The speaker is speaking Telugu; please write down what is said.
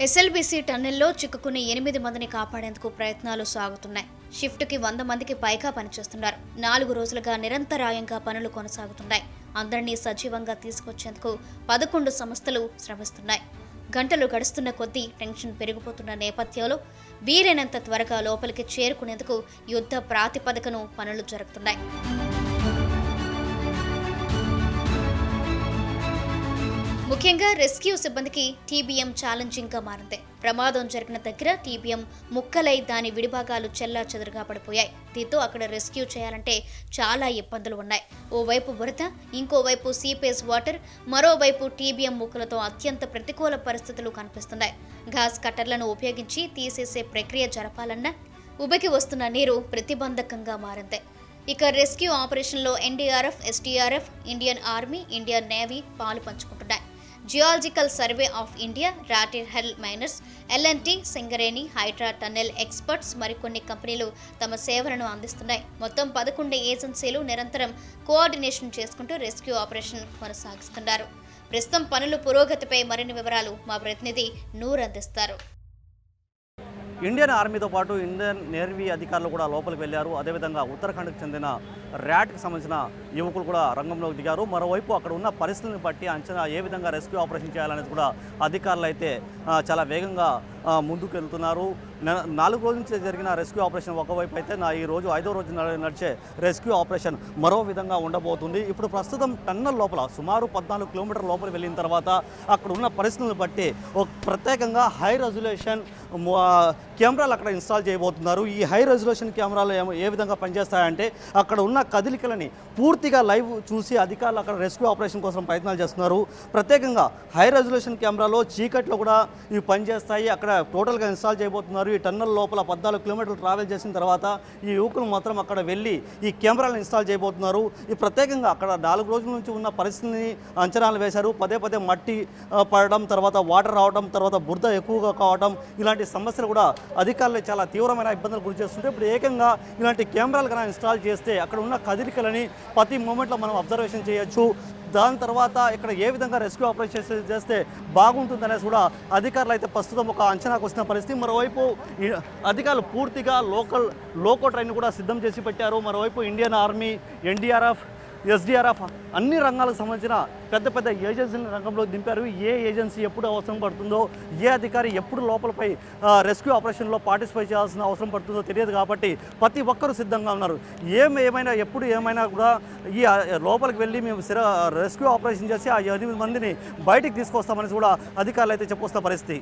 ఎస్ఎల్బీసీ టన్నెల్లో చిక్కుకున్న 8 మందిని కాపాడేందుకు ప్రయత్నాలు సాగుతున్నాయి. షిఫ్ట్కి 100 మందికి పైగా పనిచేస్తున్నారు. 4 రోజులుగా నిరంతరాయంగా పనులు కొనసాగుతున్నాయి. అందరినీ సజీవంగా తీసుకొచ్చేందుకు 11 సంస్థలు శ్రమిస్తున్నాయి. గంటలు గడుస్తున్న కొద్దీ టెన్షన్ పెరిగిపోతున్న నేపథ్యంలో వీలైనంత త్వరగా లోపలికి చేరుకునేందుకు యుద్ధ ప్రాతిపదికను పనులు జరుగుతున్నాయి. ముఖ్యంగా రెస్క్యూ సిబ్బందికి టీబీఎం ఛాలెంజింగ్గా మారింది. ప్రమాదం జరిగిన దగ్గర టీబీఎం ముక్కలై దాని విడిభాగాలు చెల్లా చెదురుగా పడిపోయాయి. దీంతో అక్కడ రెస్క్యూ చేయాలంటే చాలా ఇబ్బందులు ఉన్నాయి. ఓవైపు బురద, ఇంకోవైపు సీపేజ్ వాటర్, మరోవైపు టీబీఎం ముక్కలతో అత్యంత ప్రతికూల పరిస్థితులు కనిపిస్తున్నాయి. గ్యాస్ కట్టర్లను ఉపయోగించి తీసేసే ప్రక్రియ జరపాలన్నా ఉబకి వస్తున్న నీరు ప్రతిబంధకంగా మారింది. ఇక రెస్క్యూ ఆపరేషన్లో NDRF, SDRF, Indian Army, Indian Navy పాలు పంచుకుంటున్నాయి. Geological survey of India, rat hole miners, L N T, Singareni, hydra tunnel experts మరికొన్ని కంపెనీలు తమ సేవలను అందిస్తున్నాయి. మొత్తం 11 ఏజెన్సీలు నిరంతరం కోఆర్డినేషన్ చేసుకుంటూ రెస్క్యూ ఆపరేషన్ కొనసాగిస్తున్నారు. ప్రస్తుతం పనుల పురోగతిపై మరిన్ని వివరాలు మా ప్రతినిధి నూర్ అందిస్తారు. ఇండియన్ ఆర్మీతో పాటు ఇండియన్ నేవీ అధికారులు కూడా లోపలికి వెళ్ళారు. అదేవిధంగా ఉత్తరాఖండ్కి చెందిన ర్యాట్కి సంబంధించిన యువకులు కూడా రంగంలోకి దిగారు. మరోవైపు అక్కడ ఉన్న పరిస్థితులను బట్టి అంచనా ఏ విధంగా రెస్క్యూ ఆపరేషన్ చేయాలనేది కూడా అధికారులు అయితే చాలా వేగంగా ముందుకు వెళ్తున్నారు. 4 రోజుల నుంచి జరిగిన రెస్క్యూ ఆపరేషన్ ఒకవైపు అయితే ఈ రోజు 5వ రోజు నడిచే రెస్క్యూ ఆపరేషన్ మరో విధంగా ఉండబోతుంది. ఇప్పుడు ప్రస్తుతం టన్నల్ లోపల సుమారు 14 కిలోమీటర్ల లోపల వెళ్ళిన తర్వాత అక్కడ ఉన్న పరిస్థితులను బట్టి ప్రత్యేకంగా హై రెజల్యూషన్ కెమెరాలు అక్కడ ఇన్స్టాల్ చేయబోతున్నారు. ఈ హై రెజల్యూషన్ కెమెరాలు ఏ విధంగా పనిచేస్తాయంటే అక్కడ ఉన్న కదలికలని పూర్తిగా లైవ్ చూసి అధికారులు అక్కడ రెస్క్యూ ఆపరేషన్ కోసం ప్రయత్నాలు చేస్తున్నారు. ప్రత్యేకంగా హై రెజల్యూషన్ కెమెరాలో చీకట్లో కూడా ఇవి పనిచేస్తాయి. అక్కడ టోటల్గా ఇన్స్టాల్ చేయబోతున్నారు. ఈ టన్నల్ లోపల 14 కిలోమీటర్లు ట్రావెల్ చేసిన తర్వాత ఈ యువకులు మాత్రం అక్కడ వెళ్ళి ఈ కెమెరాలను ఇన్స్టాల్ చేయబోతున్నారు. ఈ ప్రత్యేకంగా అక్కడ 4 రోజుల నుంచి ఉన్న పరిస్థితిని అంచనాలు వేశారు. పదే మట్టి పడడం, తర్వాత వాటర్ రావడం, తర్వాత బురద ఎక్కువగా కావడం, ఇలాంటి సమస్యలు కూడా అధికారులు చాలా తీవ్రమైన ఇబ్బందులు గురి చేస్తుంటే ఇప్పుడు ఏకంగా ఇలాంటి కెమెరాలు కన్నా ఇన్స్టాల్ చేస్తే అక్కడ ఉన్న కదలికలని ప్రతి మూమెంట్లో మనం అబ్జర్వేషన్ చేయొచ్చు. దాని తర్వాత ఇక్కడ ఏ విధంగా రెస్క్యూ ఆపరేషన్ చేస్తే బాగుంటుందనేసి కూడా అధికారులు అయితే ప్రస్తుతం ఒక అంచనాకు వచ్చిన పరిస్థితి. మరోవైపు అధికారులు పూర్తిగా లోకో ట్రైన్ కూడా సిద్ధం చేసి పెట్టారు. మరోవైపు ఇండియన్ ఆర్మీ, ఎన్డీఆర్ఎఫ్, ఎస్డీఆర్ఎఫ్ అన్ని రంగాలకు సంబంధించిన పెద్ద ఏజెన్సీల రంగంలో దింపారు. ఏ ఏజెన్సీ ఎప్పుడు అవసరం పడుతుందో, ఏ అధికారి ఎప్పుడు లోపలపై రెస్క్యూ ఆపరేషన్లో పార్టిసిపేట్ చేయాల్సిన అవసరం పడుతుందో తెలియదు. కాబట్టి ప్రతి ఒక్కరూ సిద్ధంగా ఉన్నారు. ఏమైనా ఎప్పుడు ఏమైనా కూడా ఈ లోపలికి వెళ్ళి మేము రెస్క్యూ ఆపరేషన్ చేసి ఆ 8 మందిని బయటికి తీసుకొస్తామని కూడా అధికారులు అయితే చెప్పొస్తున్న పరిస్థితి.